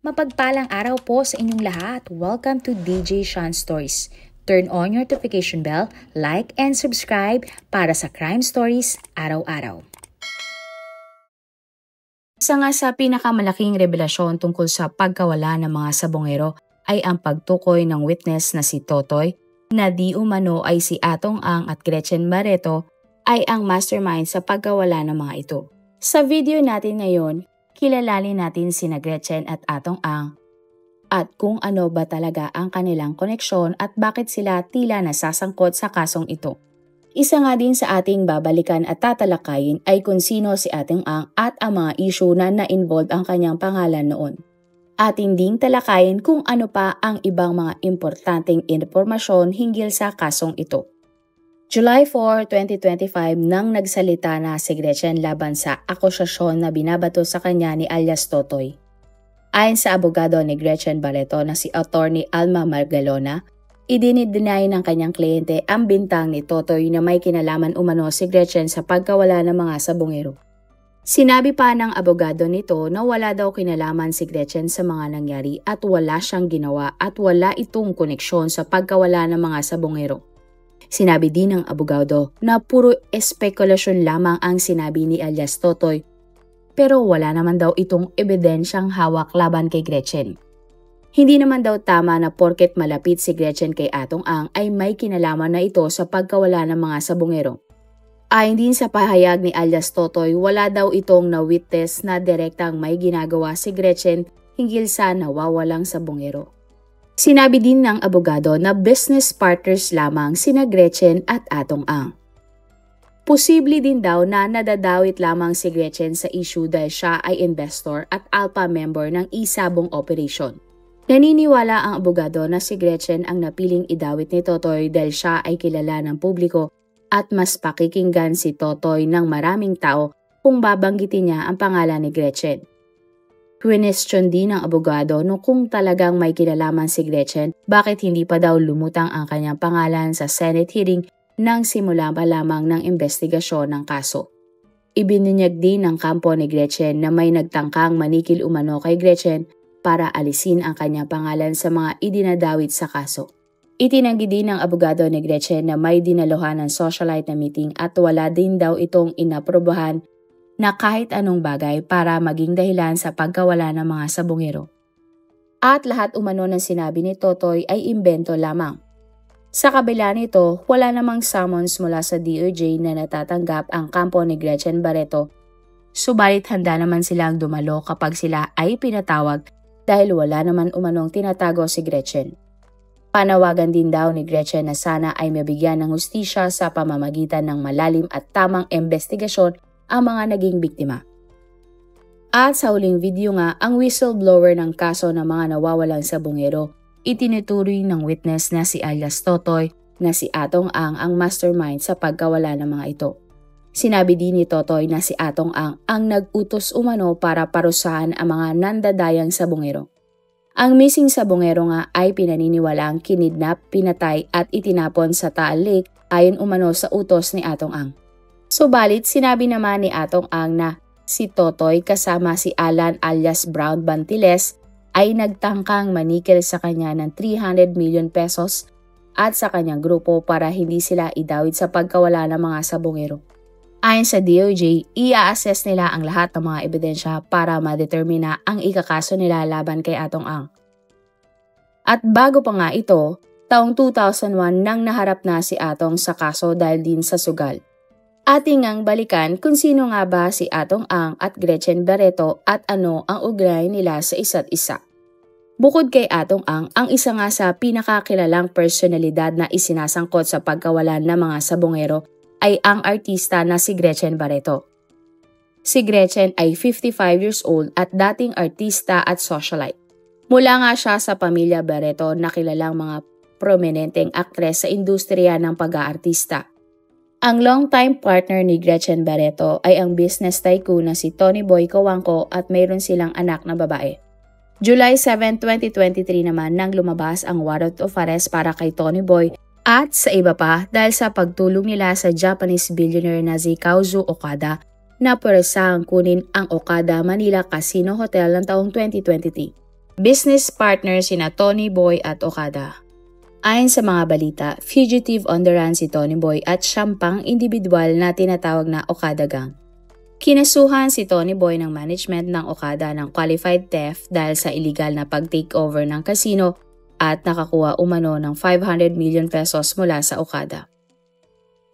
Mapagpalang araw po sa inyong lahat. Welcome to DJ Sean Stories. Turn on your notification bell, like and subscribe para sa crime stories araw-araw. Isa nga sa pinakamalaking revelasyon tungkol sa pagkawala ng mga sabongero ay ang pagtukoy ng witness na si Totoy na di umano ay si Atong Ang at Gretchen Barreto ay ang mastermind sa pagkawala ng mga ito. Sa video natin ngayon, kilalali natin sina Gretchen at Atong Ang at kung ano ba talaga ang kanilang koneksyon at bakit sila tila nasasangkot sa kasong ito. Isa nga din sa ating babalikan at tatalakayin ay kung sino si Atong Ang at ang mga issue na na-involve ang kanyang pangalan noon. Atin ding talakayin kung ano pa ang ibang mga importanteng impormasyon hinggil sa kasong ito. July 4, 2025 nang nagsalita na si Gretchen laban sa akusasyon na binabato sa kanya ni alias Totoy. Ayon sa abogado ni Gretchen Barreto na si Attorney Alma Margalona, idinideny ng kanyang kliyente ang bintang ni Totoy na may kinalaman umano si Gretchen sa pagkawala ng mga sabongero. Sinabi pa ng abogado nito na wala daw kinalaman si Gretchen sa mga nangyari at wala siyang ginawa at wala itong koneksyon sa pagkawala ng mga sabongero. Sinabi din ng abogado na puro espekulasyon lamang ang sinabi ni alias Totoy pero wala naman daw itong ebidensyang hawak laban kay Gretchen. Hindi naman daw tama na porket malapit si Gretchen kay Atong Ang ay may kinalaman na ito sa pagkawala ng mga sabongero. Ayon din sa pahayag ni alias Totoy, wala daw itong na-witness na direktang may ginagawa si Gretchen hinggil sa nawawalang sabongero. Sinabi din ng abogado na business partners lamang sina Gretchen at Atong Ang. Posible din daw na nadadawit lamang si Gretchen sa issue dahil siya ay investor at alpha member ng isabong operation. Naniniwala ang abogado na si Gretchen ang napiling idawit ni Totoy dahil siya ay kilala ng publiko at mas pakikinggan si Totoy ng maraming tao kung babanggitin niya ang pangalan ni Gretchen. Question din ng abogado no kung talagang may kinalaman si Gretchen, bakit hindi pa daw lumutang ang kanyang pangalan sa Senate hearing nang simula pa lamang ng investigasyon ng kaso. Ibinunyag din ng kampo ni Gretchen na may nagtangkang manikil umano kay Gretchen para alisin ang kanyang pangalan sa mga idinadawit sa kaso. Itinanggi din ng abogado ni Gretchen na may dinaluhan ng socialite na meeting at wala din daw itong inaprobahan na kahit anong bagay para maging dahilan sa pagkawala ng mga sabongero. At lahat umano ng sinabi ni Totoy ay imbento lamang. Sa kabila nito, wala namang summons mula sa DOJ na natatanggap ang kampo ni Gretchen Barreto, subalit handa naman silang dumalo kapag sila ay pinatawag dahil wala naman umanong tinatago si Gretchen. Panawagan din daw ni Gretchen na sana ay mabigyan ng hustisya sa pamamagitan ng malalim at tamang investigasyon ang mga naging biktima. At sa huling video nga, ang whistleblower ng kaso ng mga nawawalang sabongero, itinuturing ng witness na si alias Totoy na si Atong Ang ang mastermind sa pagkawala ng mga ito. Sinabi din ni Totoy na si Atong Ang nag-utos umano para parusahan ang mga nandadayang sabongero. Ang missing sabongero nga ay pinaniniwalaang kinidnap, pinatay at itinapon sa Taal Lake ayon umano sa utos ni Atong Ang. Subalit sinabi naman ni Atong Ang na si Totoy kasama si Alan alias Brown Bantiles ay nagtangkang manikil sa kanya ng 300 million pesos at sa kanyang grupo para hindi sila idawit sa pagkawala ng mga sabongero. Ayon sa DOJ, i-assess nila ang lahat ng mga ebidensya para madetermina ang ikakaso nila laban kay Atong Ang. At bago pa nga ito, taong 2001 nang naharap na si Atong sa kaso dahil din sa sugal. Ating ngang balikan kung sino nga ba si Atong Ang at Gretchen Barreto at ano ang ugnayan nila sa isa't isa. Bukod kay Atong Ang isa nga sa pinakakilalang personalidad na isinasangkot sa pagkawalan ng mga sabongero ay ang artista na si Gretchen Barreto. Si Gretchen ay 55 years old at dating artista at socialite. Mula nga siya sa pamilya Barreto na kilalang mga prominenteng aktres sa industriya ng pag-aartista. Ang long-time partner ni Gretchen Barreto ay ang business tycoon na si Tony Boy Cojuangco at mayroon silang anak na babae. July 7, 2023 naman nang lumabas ang warrant of arrest para kay Tony Boy at sa iba pa dahil sa pagtulong nila sa Japanese billionaire na si Kaozu Okada na puwersahang kunin ang Okada Manila Casino Hotel ng taong 2023. business partner sina Tony Boy at Okada. Ayon sa mga balita, fugitive on the run si Tony Boy at siyang pang individual na tinatawag na Okada Gang. Kinasuhan si Tony Boy ng management ng Okada ng qualified theft dahil sa illegal na pag-takeover ng casino at nakakuha umano ng 500 million pesos mula sa Okada.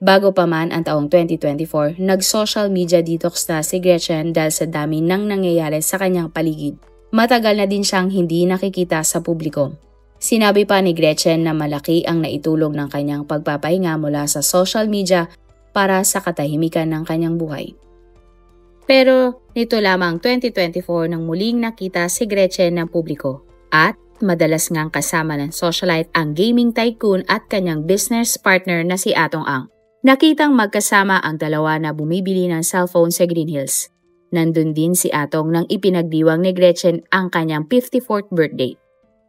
Bago pa man ang taong 2024, nag-social media detox na si Gretchen dahil sa dami nang nangyayari sa kanyang paligid. Matagal na din siyang hindi nakikita sa publiko. Sinabi pa ni Gretchen na malaki ang naitulong ng kanyang pagpapahinga mula sa social media para sa katahimikan ng kanyang buhay. Pero nito lamang 2024 nang muling nakita si Gretchen ng publiko at madalas ngang kasama ng socialite ang gaming tycoon at kanyang business partner na si Atong Ang. Nakitang magkasama ang dalawa na bumibili ng cellphone sa Green Hills. Nandun din si Atong nang ipinagdiwang ni Gretchen ang kanyang 54th birthday.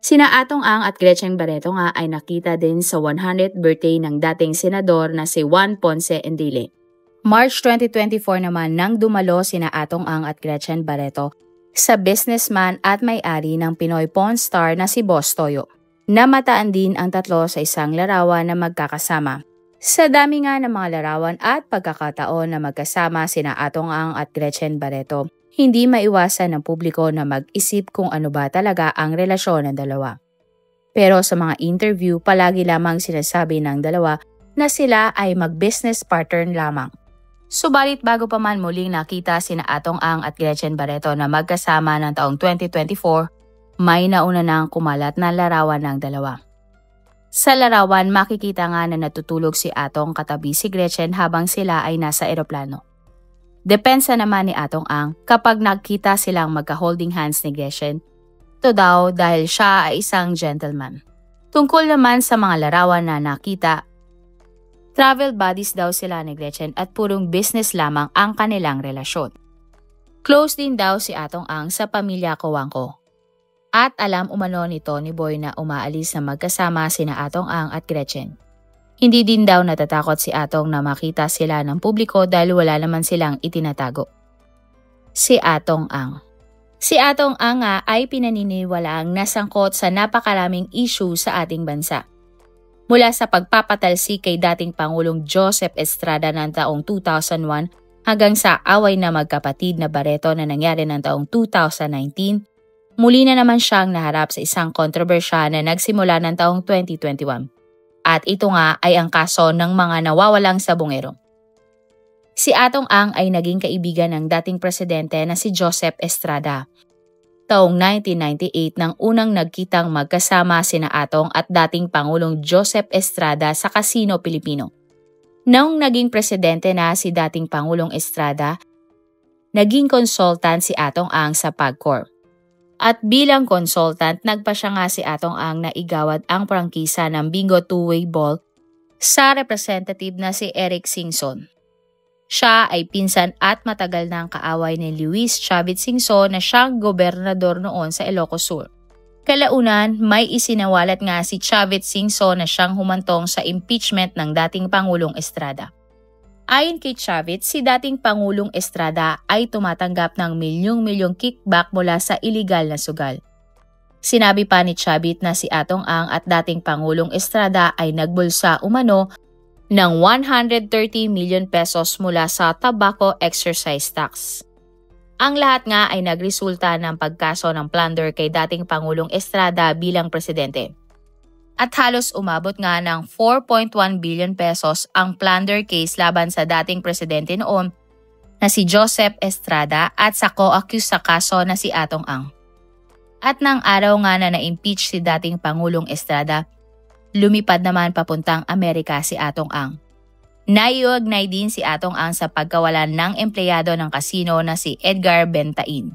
Sina Atong Ang at Gretchen Barreto nga ay nakita din sa 100th birthday ng dating senador na si Juan Ponce Enrile. March 2024 naman nang dumalo sina Atong Ang at Gretchen Barreto sa businessman at may-ari ng Pinoy Pawn Star na si Boss Toyo. Namataan din ang tatlo sa isang larawan na magkakasama. Sa dami nga ng mga larawan at pagkakataon na magkasama sina Atong Ang at Gretchen Barreto, hindi maiwasan ng publiko na mag-isip kung ano ba talaga ang relasyon ng dalawa. Pero sa mga interview, palagi lamang sinasabi ng dalawa na sila ay mag-business partner lamang. Subalit bago pa man muling nakita sina Atong Ang at Gretchen Barreto na magkasama ng taong 2024, may nauna nang kumalat na larawan ng dalawa. Sa larawan, makikita nga na natutulog si Atong katabi si Gretchen habang sila ay nasa eroplano. Depensa naman ni Atong Ang kapag nagkita silang magka-holding hands ni Gretchen, ito daw dahil siya ay isang gentleman. Tungkol naman sa mga larawan na nakita, travel buddies daw sila ni Gretchen at purong business lamang ang kanilang relasyon. Close din daw si Atong Ang sa pamilya Cojuangco. At alam umano ni Tony Boy na umaalis na magkasama sina Atong Ang at Gretchen. Hindi din daw natatakot si Atong na makita sila ng publiko dahil wala naman silang itinatago. Si Atong Ang. Si Atong Ang nga ay pinaniniwalaang nasangkot sa napakaraming issue sa ating bansa. Mula sa pagpapatalsik kay dating Pangulong Joseph Estrada ng taong 2001 hanggang sa away na magkapatid na Barreto na nangyari ng taong 2019, muli na naman siyang naharap sa isang kontrobersya na nagsimula ng taong 2021. At ito nga ay ang kaso ng mga nawawalang sabongero. Si Atong Ang ay naging kaibigan ng dating presidente na si Joseph Estrada. Taong 1998 nang unang nagkitang magkasama sina Atong at dating Pangulong Joseph Estrada sa Casino Pilipino. Noong naging presidente na si dating Pangulong Estrada, naging consultant si Atong Ang sa PAGCOR. At bilang consultant, nagpa siya nga si Atong Ang na igawad ang prangkisa ng Bingo Two-Way Ball sa representative na si Eric Singson. Siya ay pinsan at matagal na ang kaaway ni Luis Chavit Singson na siyang gobernador noon sa Ilocos Sur. Kalaunan, may isinawalat nga si Chavit Singson na siyang humantong sa impeachment ng dating Pangulong Estrada. Ayon kay Chavit, si dating Pangulong Estrada ay tumatanggap ng milyong-milyong kickback mula sa iligal na sugal. Sinabi pa ni Chavit na si Atong Ang at dating Pangulong Estrada ay nagbulsa umano ng 130 million pesos mula sa tobacco exercise tax. Ang lahat nga ay nagresulta ng pagkaso ng plunder kay dating Pangulong Estrada bilang presidente. At halos umabot nga ng 4.1 billion pesos ang plunder case laban sa dating presidente noon na si Joseph Estrada at sa co-accused sa kaso na si Atong Ang. At nang araw nga na na-impeach si dating Pangulong Estrada, lumipad naman papuntang Amerika si Atong Ang. Naiugnay din si Atong Ang sa pagkawalan ng empleyado ng kasino na si Edgar Bentain.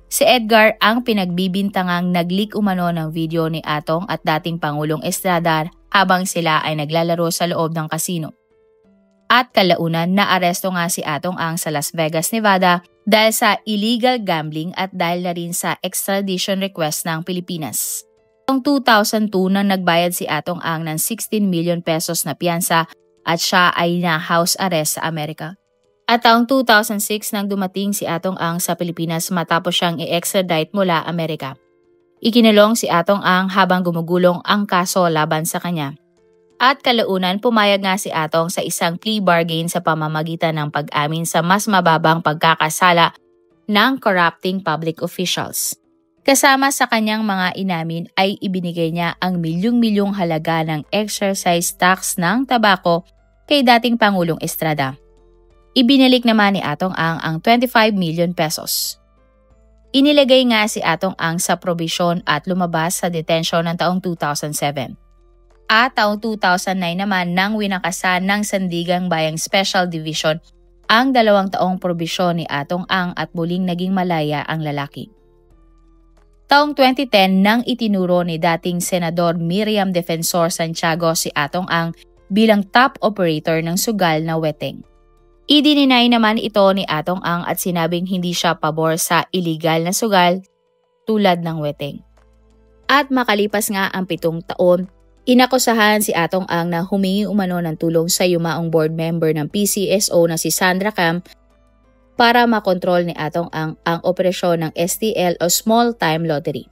Si Edgar ang pinagbibintangang nag-leak umano ng video ni Atong at dating Pangulong Estrada habang sila ay naglalaro sa loob ng kasino. At kalaunan, naaresto nga si Atong Ang sa Las Vegas, Nevada dahil sa illegal gambling at dahil na rin sa extradition request ng Pilipinas. Noong 2002 nang nagbayad si Atong Ang ng 16 million pesos na piyansa at siya ay na-house arrest sa Amerika. At taong 2006 nang dumating si Atong Ang sa Pilipinas matapos siyang i-extradite mula Amerika. Ikinulong si Atong Ang habang gumugulong ang kaso laban sa kanya. At kalaunan pumayag nga si Atong sa isang plea bargain sa pamamagitan ng pag-amin sa mas mababang pagkakasala ng corrupting public officials. Kasama sa kanyang mga inamin ay ibinigay niya ang milyong-milyong halaga ng excise tax ng tabako kay dating Pangulong Estrada. Ibinalik naman ni Atong ang 25 million pesos. Inilagay nga si Atong Ang sa probisyon at lumabas sa detensyon ng taong 2007. At taong 2009 naman nang winakasan ng Sandigang Bayang Special Division ang 2 taong probisyon ni Atong Ang at muling naging malaya ang lalaki. Taong 2010 nang itinuro ni dating Senador Miriam Defensor Santiago si Atong Ang bilang top operator ng sugal na weteng. Idininay naman ito ni Atong Ang at sinabing hindi siya pabor sa illegal na sugal tulad ng weteng. At makalipas nga ang 7 taon, inakusahan si Atong Ang na humingi umano ng tulong sa yumaong board member ng PCSO na si Sandra Cam para makontrol ni Atong Ang operasyon ng STL o Small Time Lottery.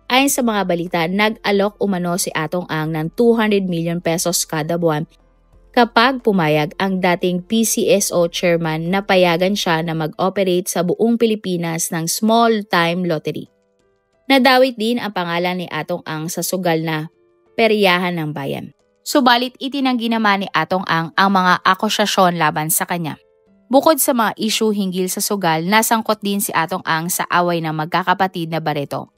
Ayon sa mga balita, nag-alok umano si Atong Ang ng 200 million pesos kada buwan kapag pumayag ang dating PCSO chairman na payagan siya na mag-operate sa buong Pilipinas ng Small Time Lottery. Nadawit din ang pangalan ni Atong Ang sa sugal na peryahan ng bayan. Subalit itinanggi naman ni Atong Ang mga akusasyon laban sa kanya. Bukod sa mga issue hinggil sa sugal, nasangkot din si Atong Ang sa away ng magkakapatid na Barreto.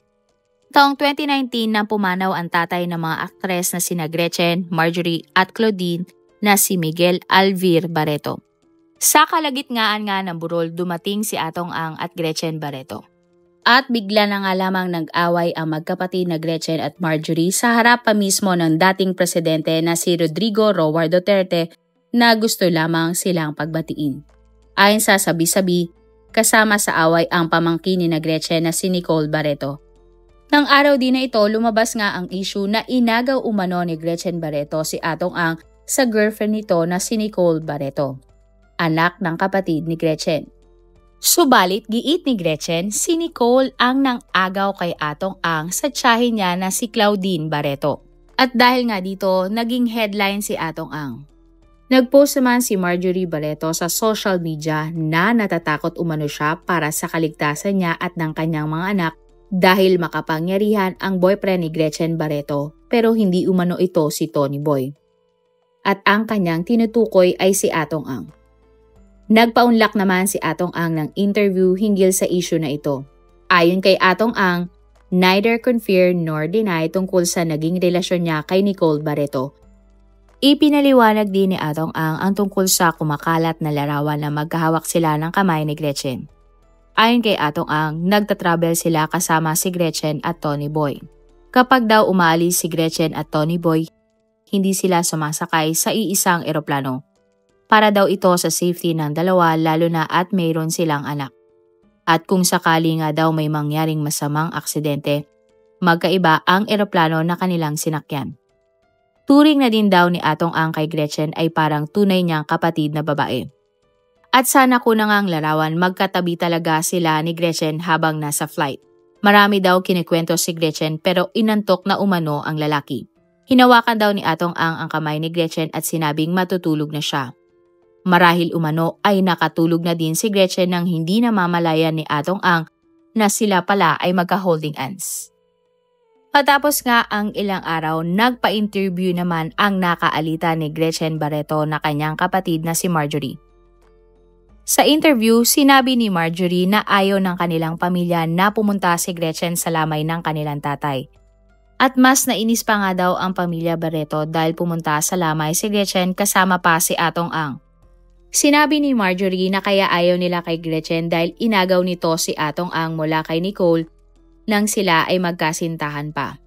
Taong 2019 nang pumanaw ang tatay ng mga aktres na sina Gretchen, Marjorie at Claudine na si Miguel Alvir Barreto. Sa kalagitnaan nga ng burol, dumating si Atong Ang at Gretchen Barreto. At bigla na nga lamang nag-away ang magkapatid na Gretchen at Marjorie sa harap pa mismo ng dating presidente na si Rodrigo Roa Duterte na gusto lamang silang pagbatiin. Ayon sa sabi-sabi, kasama sa away ang pamangkin ni na Gretchen na si Nicole Barreto. Nang araw din na ito, lumabas nga ang issue na inagaw umano ni Gretchen Barreto si Atong Ang sa girlfriend nito na si Nicole Barreto, anak ng kapatid ni Gretchen. Subalit, giit ni Gretchen, si Nicole ang nang-agaw kay Atong Ang sa tiyahin niya na si Claudine Barreto. At dahil nga dito, naging headline si Atong Ang. Nagpost naman si Marjorie Barreto sa social media na natatakot umano siya para sa kaligtasan niya at ng kanyang mga anak dahil makapangyarihan ang boyfriend ni Gretchen Barreto pero hindi umano ito si Tony Boy. At ang kanyang tinutukoy ay si Atong Ang. Nagpaunlak naman si Atong Ang ng interview hinggil sa issue na ito. Ayon kay Atong Ang, neither confirm nor deny tungkol sa naging relasyon niya kay Nicole Barreto. Ipinaliwanag din ni Atong Ang tungkol sa kumakalat na larawan na magkahawak sila ng kamay ni Gretchen. Ayon kay Atong Ang, nagtatravel sila kasama si Gretchen at Tony Boy. Kapag daw umaalis si Gretchen at Tony Boy, hindi sila sumasakay sa iisang eroplano. Para daw ito sa safety ng dalawa lalo na at mayroon silang anak. At kung sakali nga daw may mangyaring masamang aksidente, magkaiba ang eroplano na kanilang sinakyan. Turing na din daw ni Atong Ang kay Gretchen ay parang tunay niyang kapatid na babae. At sana ko na ngang larawan magkatabi talaga sila ni Gretchen habang nasa flight. Marami daw kinikwento si Gretchen pero inantok na umano ang lalaki. Hinawakan daw ni Atong Ang kamay ni Gretchen at sinabing matutulog na siya. Marahil umano ay nakatulog na din si Gretchen nang hindi namamalayan ni Atong Ang na sila pala ay magka-holding hands. Matapos nga ang ilang araw, nagpa-interview naman ang nakaalita ni Gretchen Barreto na kanyang kapatid na si Marjorie. Sa interview, sinabi ni Marjorie na ayaw ng kanilang pamilya na pumunta si Gretchen sa lamay ng kanilang tatay. At mas nainis pa nga daw ang pamilya Barreto dahil pumunta sa lamay si Gretchen kasama pa si Atong Ang. Sinabi ni Marjorie na kaya ayaw nila kay Gretchen dahil inagaw nito si Atong Ang mula kay Nicole nang sila ay magkasintahan pa.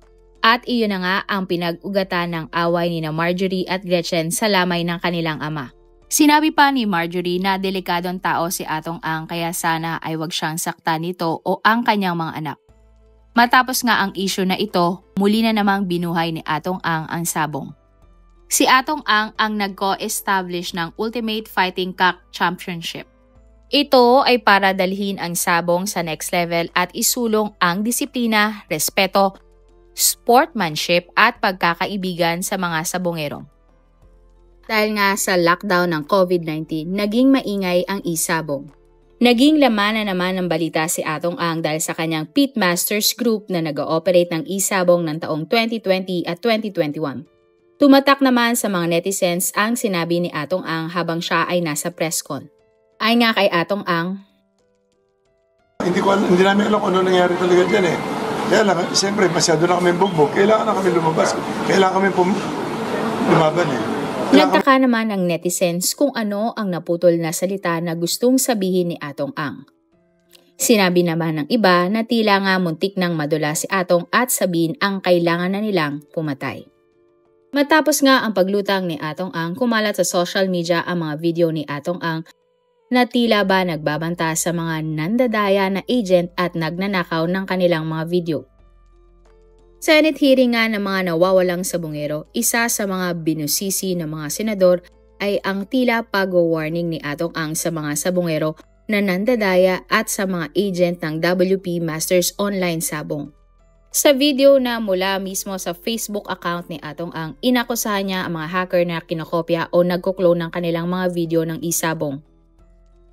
At iyon na nga ang pinag-ugatan ng away ni na Marjorie at Gretchen sa lamay ng kanilang ama. Sinabi pa ni Marjorie na delikadong tao si Atong Ang kaya sana ay wag siyang saktan nito o ang kanyang mga anak. Matapos nga ang issue na ito, muli na namang binuhay ni Atong Ang sabong. Si Atong Ang nag-co-establish ng Ultimate Fighting Cock Championship. Ito ay para dalhin ang sabong sa next level at isulong ang disiplina, respeto, sportsmanship at pagkakaibigan sa mga sabongero. Dahil nga sa lockdown ng COVID-19, naging maingay ang isabong. Naging laman na naman ng balita si Atong Ang dahil sa kanyang Pitmasters Group na nag-ooperate ng isabong ng taong 2020 at 2021. Tumatak naman sa mga netizens ang sinabi ni Atong Ang habang siya ay nasa presscon. Ay nga kay Atong Ang, Hindi namin alam kung ano nangyari talaga dyan eh. Kaya lang, siyempre, masyado na kami bugbog. Kailangan na kami lumabas. Kailangan kami lumaban eh. Nagtaka naman ang netizens kung ano ang naputol na salita na gustong sabihin ni Atong Ang. Sinabi naman ng iba na tila nga muntik nang madula si Atong at sabihin ang kailangan na nilang pumatay. Matapos nga ang paglutang ni Atong Ang, kumalat sa social media ang mga video ni Atong Ang na tila ba nagbabanta sa mga nandadaya na agent at nagnanakaw ng kanilang mga video. Senate hearing nga ng mga nawawalang sabongero, isa sa mga binusisi ng mga senador ay ang tila pag-warning ni Atong Ang sa mga sabongero na nandadaya at sa mga agent ng WP Masters Online Sabong. Sa video na mula mismo sa Facebook account ni Atong Ang, inakusahan niya ang mga hacker na kinokopya o nagko-clone ng kanilang mga video ng isabong.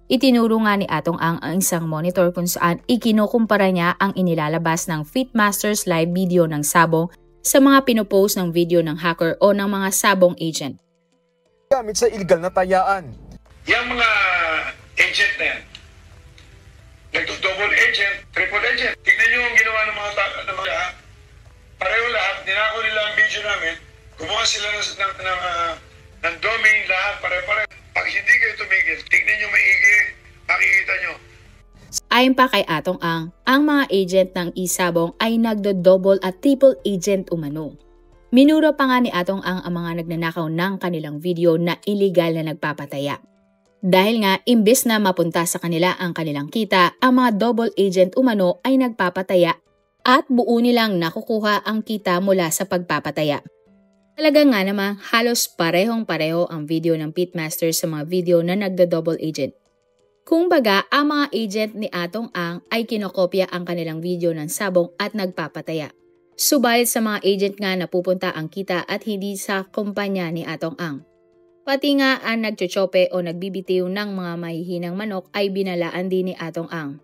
Itinuro nga ni Atong Ang isang monitor kung saan ikinukumpara niya ang inilalabas ng Pitmasters live video ng sabong sa mga pinopost ng video ng hacker o ng mga sabong agent. Gamit sa illegal na tayaan. Yung mga agent na yan, nagdo-double agent, triple agent. Tignan nyo ang ginawa ng mga pareho lahat, ninako nila ang video namin, gumawa sila ng domain lahat, pareho-pareho. Pag hindi kayo tumigil, tignan nyo maigi, makikita nyo. Ayon pa kay Atong Ang mga agent ng isabong ay nagdo-double at triple agent umano. Minura pa nga ni Atong Ang mga nagnanakaw ng kanilang video na illegal na nagpapataya. Dahil nga, imbes na mapunta sa kanila ang kanilang kita, ang mga double agent umano ay nagpapataya at buo nilang nakukuha ang kita mula sa pagpapataya. Talaga nga naman, halos parehong-pareho ang video ng Pitmasters sa mga video na nagdo-double agent. Kung baga, ang mga agent ni Atong Ang ay kinokopya ang kanilang video ng sabong at nagpapataya. Subalit sa mga agent nga napupunta ang kita at hindi sa kumpanya ni Atong Ang. Pati nga ang nagchochope o nagbibitiw ng mga mahihinang manok ay binalaan din ni Atong Ang.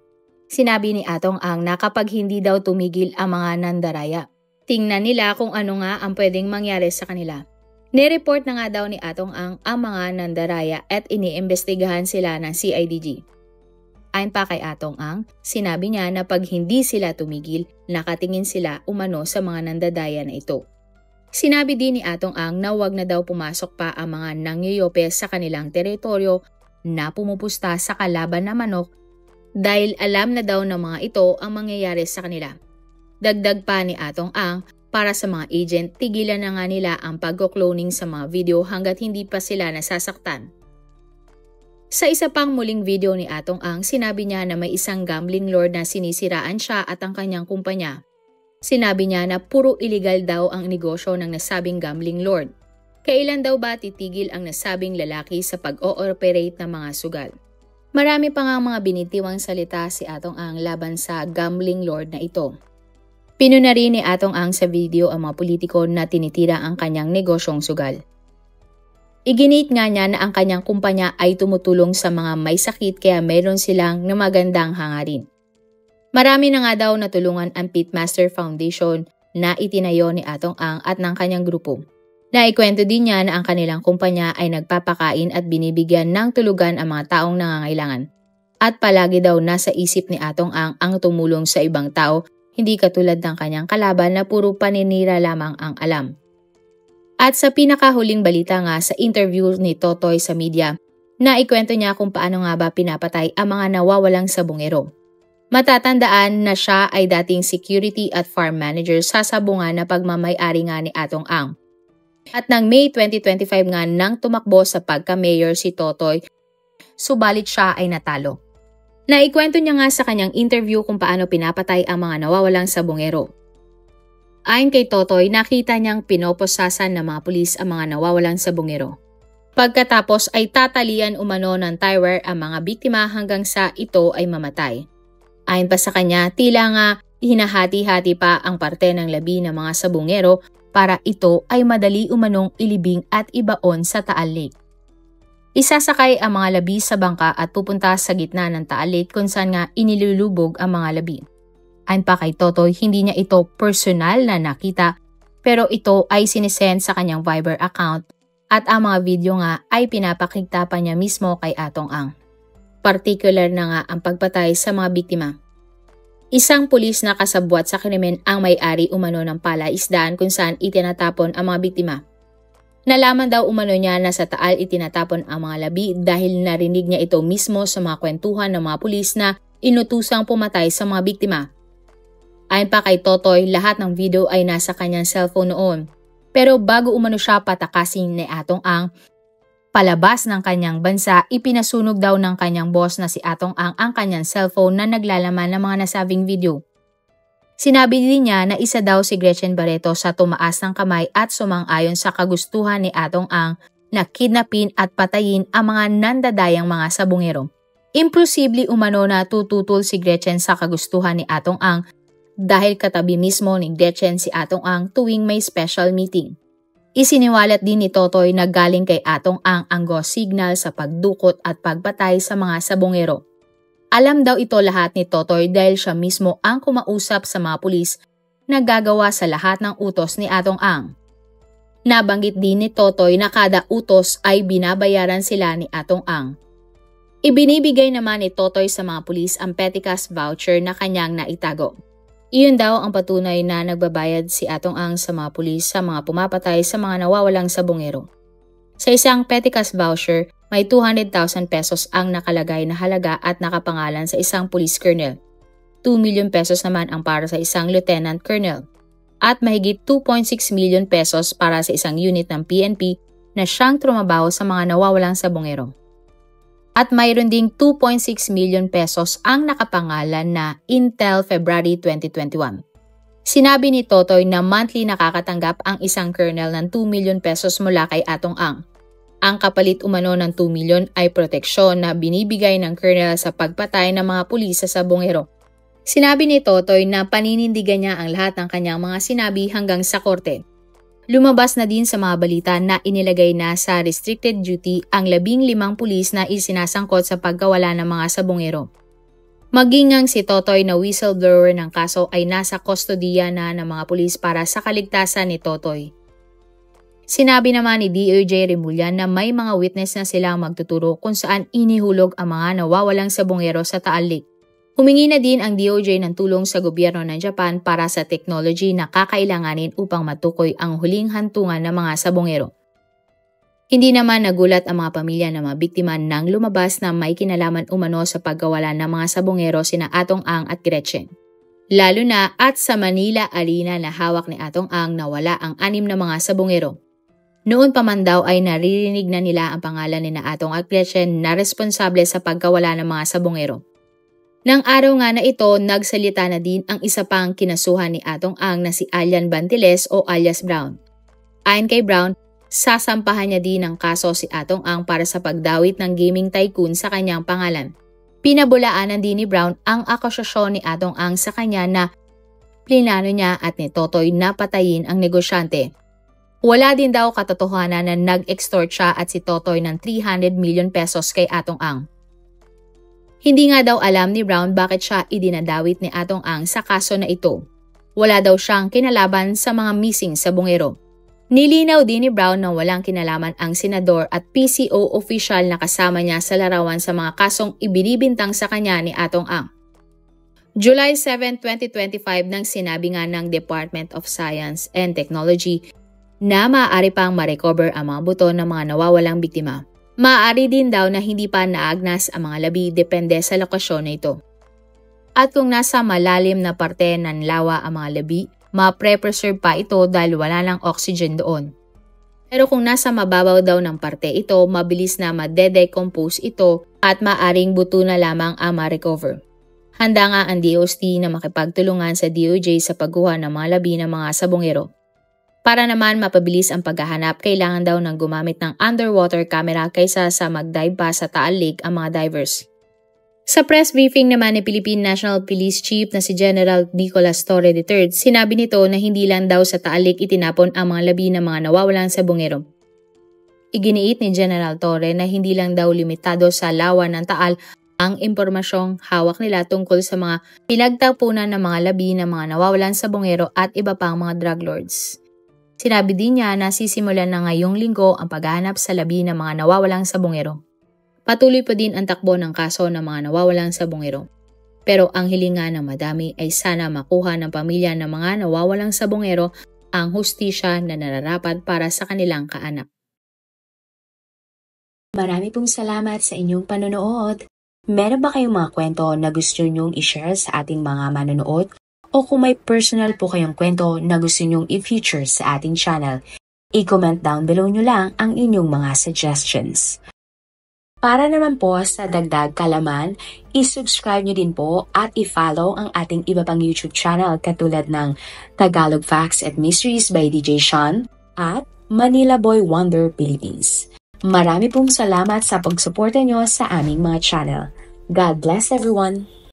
Sinabi ni Atong Ang na kapag hindi daw tumigil ang mga nandaraya, tingnan nila kung ano nga ang pwedeng mangyari sa kanila. Nireport na nga daw ni Atong Ang mga nandaraya at iniimbestigahan sila ng CIDG. Ayon pa kay Atong Ang, sinabi niya na pag hindi sila tumigil, nakatingin sila umano sa mga nandadaya na ito. Sinabi din ni Atong Ang na wag na daw pumasok pa ang mga nangyoyope sa kanilang teritoryo na pumupusta sa kalaban na manok dahil alam na daw ng mga ito ang mangyayari sa kanila. Dagdag pa ni Atong Ang, para sa mga agent, tigilan na nga nila ang pag-cloning sa mga video hanggat hindi pa sila nasasaktan. Sa isa pang muling video ni Atong Ang, sinabi niya na may isang gambling lord na sinisiraan siya at ang kanyang kumpanya. Sinabi niya na puro illegal daw ang negosyo ng nasabing gambling lord. Kailan daw ba titigil ang nasabing lalaki sa pag-ooperate ng mga sugal? Marami pa nga mga binitiwang salita si Atong Ang laban sa gambling lord na ito. Pinuna rin ni Atong Ang sa video ang mga politiko na tinitira ang kanyang negosyong sugal. Iginit nga niya na ang kanyang kumpanya ay tumutulong sa mga may sakit kaya meron silang na magandang hangarin. Marami na nga daw natulungan ang Pitmaster Foundation na itinayo ni Atong Ang at ng kanyang grupo. Naikwento din niya na ang kanilang kumpanya ay nagpapakain at binibigyan ng tulugan ang mga taong nangangailangan. At palagi daw nasa isip ni Atong Ang tumulong sa ibang tao, hindi katulad ng kanyang kalaban na puro paninira lamang ang alam. At sa pinakahuling balita nga sa interview ni Totoy sa media, naikwento niya kung paano nga ba pinapatay ang mga nawawalang sabongero. Matatandaan na siya ay dating security at farm manager sa sabungan na pagmamay-ari nga ni Atong Ang. At ng May 2025 nga nang tumakbo sa pagka-mayor si Totoy, subalit siya ay natalo. Naikwento niya nga sa kanyang interview kung paano pinapatay ang mga nawawalang sabongero. Ayon kay Totoy, nakita niyang pinoposasan ng mga pulis ang mga nawawalang sabongero. Pagkatapos ay tatalian umano ng tie wire ang mga biktima hanggang sa ito ay mamatay. Ayon pa sa kanya, tila nga hinahati-hati pa ang parte ng labi ng mga sabungero para ito ay madali umanong ilibing at ibaon sa Taal Lake. Isasakay ang mga labi sa bangka at pupunta sa gitna ng Taal Lake kung saan nga inilulubog ang mga labi. Ayon pa kay Totoy, hindi niya ito personal na nakita pero ito ay sinisend sa kanyang Viber account at ang mga video nga ay pinapakita pa niya mismo kay Atong Ang. Particular na nga ang pagpatay sa mga biktima. Isang pulis na kasabwat sa krimen ang may-ari umano ng palaisdaan kung saan itinatapon ang mga biktima. Nalaman daw umano niya na sa Taal itinatapon ang mga labi dahil narinig niya ito mismo sa mga kwentuhan ng mga pulis na inutusang pumatay sa mga biktima. Ayon pa kay Totoy, lahat ng video ay nasa kanyang cellphone noon. Pero bago umano siya patakasin ni Atong Ang, palabas ng kanyang bansa, ipinasunog daw ng kanyang boss na si Atong ang kanyang cellphone na naglalaman ng mga nasabing video. Sinabi din niya na isa daw si Gretchen Barreto sa tumaas ng kamay at sumang-ayon sa kagustuhan ni Atong Ang na kidnapin at patayin ang mga nandadayang mga sabungero. Imposible umano na tututol si Gretchen sa kagustuhan ni Atong Ang dahil katabi mismo ni Gretchen si Atong Ang tuwing may special meeting. Isiniwalat din ni Totoy na galing kay Atong ang go signal sa pagdukot at pagpatay sa mga sabungero. Alam daw ito lahat ni Totoy dahil siya mismo ang kumausap sa mga pulis na gagawa sa lahat ng utos ni Atong Ang. Nabanggit din ni Totoy na kada utos ay binabayaran sila ni Atong Ang. Ibinibigay naman ni Totoy sa mga pulis ang petty cash voucher na kanyang naitago. Iyon daw ang patunay na nagbabayad si Atong Ang sa mga pulis sa mga pumapatay sa mga nawawalang sabungero. Sa isang petty cash voucher, may 200,000 pesos ang nakalagay na halaga at nakapangalan sa isang police colonel. 2 million pesos naman ang para sa isang lieutenant colonel. At mahigit 2.6 million pesos para sa isang unit ng PNP na siyang trumabaho sa mga nawawalang sabungero. At mayroon ding 2.6 million pesos ang nakapangalan na Intel February 2021. Sinabi ni Totoy na monthly nakakatanggap ang isang colonel ng 2 million pesos mula kay Atong Ang. Ang kapalit umano ng 2 million ay proteksyon na binibigay ng colonel sa pagpatay ng mga pulis sa sabungero. Sinabi ni Totoy na paninindigan niya ang lahat ng kanyang mga sinabi hanggang sa korte. Lumabas na din sa mga balita na inilagay na sa restricted duty ang 15 pulis na isinasangkot sa pagkawala ng mga sabungero. Maging ang si Totoy na whistleblower ng kaso ay nasa kustodiya na ng mga pulis para sa kaligtasan ni Totoy. Sinabi naman ni DOJ Remulla na may mga witness na silang magtuturo kung saan inihulog ang mga nawawalang sabungero sa Taal Lake. Humingi na din ang DOJ ng tulong sa gobyerno ng Japan para sa technology na kakailanganin upang matukoy ang huling hantungan ng mga sabungero. Hindi naman nagulat ang mga pamilya ng mga biktima nang lumabas na may kinalaman umano sa pagkawala ng mga sabungero sina Atong Ang at Gretchen. Lalo na at sa Manila Arena na hawak ni Atong Ang na wala ang 6 na mga sabungero. Noon pa man daw ay naririnig na nila ang pangalan ni Atong at Gretchen na responsable sa pagkawala ng mga sabungero. Nang araw nga na ito, nagsalita na din ang isa pang kinasuhan ni Atong Ang na si Alian Bantiles o alias Brown. Ayon kay Brown, sasampahan niya din ng kaso si Atong Ang para sa pagdawit ng gaming tycoon sa kanyang pangalan. Pinabulaanan din ni Brown ang akusasyon ni Atong Ang sa kanya na plinano niya at ni Totoy na patayin ang negosyante. Wala din daw katotohanan na nag-extort siya at si Totoy ng 300 million pesos kay Atong Ang. Hindi nga daw alam ni Brown bakit siya idinadawit ni Atong Ang sa kaso na ito. Wala daw siyang kinalaban sa mga missing sabungero. Nilinaw din ni Brown na walang kinalaman ang senador at PCO official na kasama niya sa larawan sa mga kasong ibinibintang sa kanya ni Atong Ang. July 7, 2025 nang sinabi nga ng Department of Science and Technology na maaari pang ma-recover ang mga buto ng mga nawawalang biktima. Maaari din daw na hindi pa naagnas ang mga labi depende sa lokasyon na ito. At kung nasa malalim na parte ng lawa ang mga labi, ma-preserve pa ito dahil wala ng oxygen doon. Pero kung nasa mababaw daw ng parte ito, mabilis na ma-decompose ito at maaring buto na lamang ang ma-recover. Handa nga ang DOST na makipagtulungan sa DOJ sa pagkuha ng mga labi ng mga sabungero. Para naman mapabilis ang paghahanap, kailangan daw ng gumamit ng underwater camera kaysa sa mag-dive pa sa Taal Lake ang mga divers. Sa press briefing naman ni Philippine National Police Chief na si General Nicolas Torre III, sinabi nito na hindi lang daw sa Taal Lake itinapon ang mga labi ng mga nawawalang sabongero. Iginiit ni General Torre na hindi lang daw limitado sa lawa ng Taal ang impormasyong hawak nila tungkol sa mga pinagtapunan ng mga labi ng mga nawawalang sabongero at iba pang mga drug lords. Sinabi din niya na sisimulan na ngayong linggo ang paghahanap sa labi ng mga nawawalang sabongero. Patuloy pa din ang takbo ng kaso ng mga nawawalang sabongero. Pero ang hilingan ng madami ay sana makuha ng pamilya ng mga nawawalang sabongero ang hustisya na nararapat para sa kanilang kaanak. Marami pong salamat sa inyong panonood. Meron ba kayong mga kwento na gusto nyong i-share sa ating mga manonood? O kung may personal po kayong kwento na gusto nyong i-feature sa ating channel, i-comment down below nyo lang ang inyong mga suggestions. Para naman po sa dagdag kalaman, i-subscribe nyo din po at i-follow ang ating iba pang YouTube channel katulad ng Tagalog Facts and Mysteries by DJ Sean at Manila Boy Wonder Philippines. Marami pong salamat sa pagsuporta nyo sa aming mga channel. God bless everyone!